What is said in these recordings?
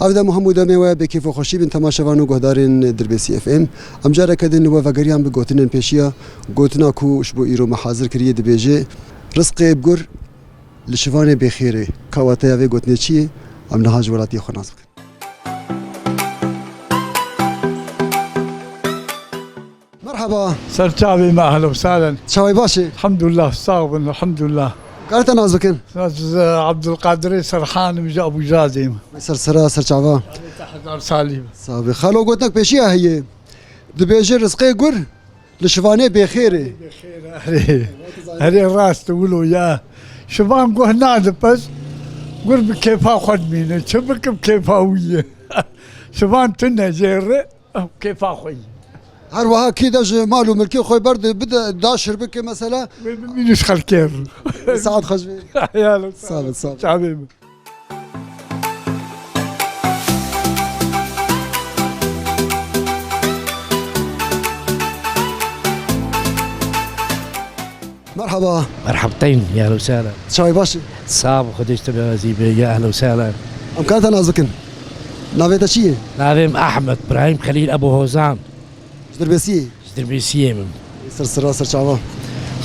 هذا محمود میوه به کیف و خوشی بین تماشاوان و گهدارین دربسی اف ام امجاره کدن و وگریان به گوتنن پیشیا گوتنا کو شبو ایرو محاضر کریه دبیجه رزق بگر لشوان بخیره کاواتیا و گوتنه چیه ام نهاج ولاتی خناس مرحبا سرچاوي ما اهلا وسهلا شاوي باشي الحمد لله صاغ الحمد لله قالت انا زكن عبد القادر سرحان من ابو جازم سر سرچاوا تحت سالم صافي خلو قلت لك بشيء هي دبيجي رزقي قر لشفاني بخيره هري الراس تقولوا يا شبان قه نادب بس قر بكيفها خدمينه شبك بكيفها ويا شبان تنا جيره كيفها خوي هر وها كي مالو ملكي خوي برد بدا داشر بك مثلا مينش خلكير سعد خشبي يا صابت شعبي مرحبا مرحبتين يا اهلا وسهلا شاوي باشي صاب خديش تبع زيبي يا اهلا وسهلا ام كانت انا زكن نافيتا شي نافم احمد ابراهيم خليل ابو هوزان دربسي دربيسيه من سر شعبا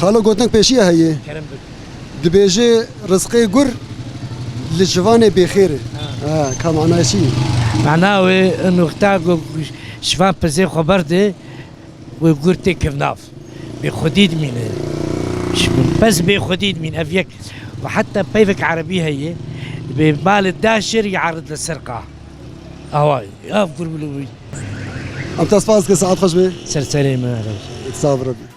خالو قلت لك بشيء هي دبيجي رزقي قر للجواني بخير كان معناه شيء معناه انه اختار شفان بزي خبرته وقرتي كفناف بخديد من بس بخديد من افيك وحتى بيفك عربي هي بمال الداشر يعرض للسرقه هواي افكر بلوي ام تصفاز كساعات خشبي سرسري ما صابر ربي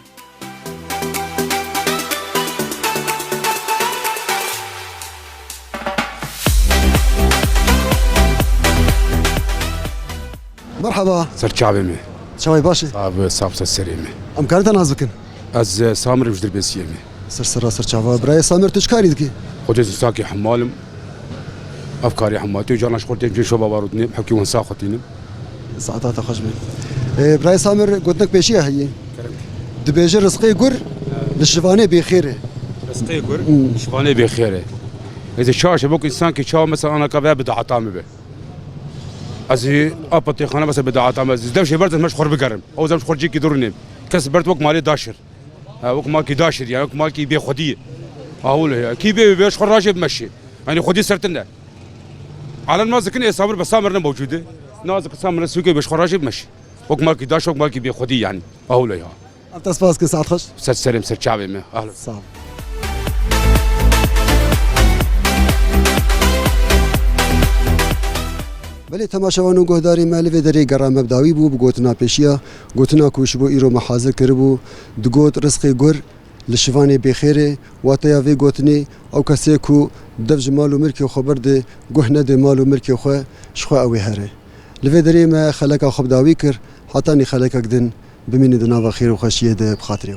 مرحبا سرچاوي مي شاوي باشي صاب سرسريمي ام كانت انا زكن از سامر وجدر بسيمي سر شعبا براي سامر تشكاري دكي خدت ساكي حمالم افكاري حماتي جانا شخورتي جي شو بارودني حكي ون ساختينم ساعات خشبي براي سامر قلت لك بشيء هي دبيجي رزقي قر للشفاني بخيره رزقي قر شفاني بخيره اذا شاشه بوك انسان كي شاو مثلا انا كباب بدا عطامي به ازي ابطي خانه بس بدا عطامي زدوش برد مش خور بقرم او زمش خور جيكي دورني كس برد وقت مالي داشر وقت مالكي داشر يعني وقت مالكي بي خديه اقول هي كي بيش خور راجب مشي يعني خدي سرتنا على النازك كن صابر بس سامرنا موجوده نازك سامر سوقي بيش خور راجب مشي وقت مالكي داش وقت مالكي بي خديه يعني اقول هي ام تصفاز كساعات خش سلم سر شعبي ما اهلا صعب بله تماشاوان و گهداری مالوی دری گرام مبداوی بو بگوتنا پیشیا گوتنا کوش بو ایرو محاضر کربو دگوت رزقی گر لشوانی بخیره واتیا وی گوتنی او کسی کو دفج مالو مرکی خبر ده گهنه ده مالو مرکی خو شخو اوی هره لوی دری ما خلقا خبداوی کر حتی نی خلقا گدن بمینی دنا و خیر و خشیه ده بخاطره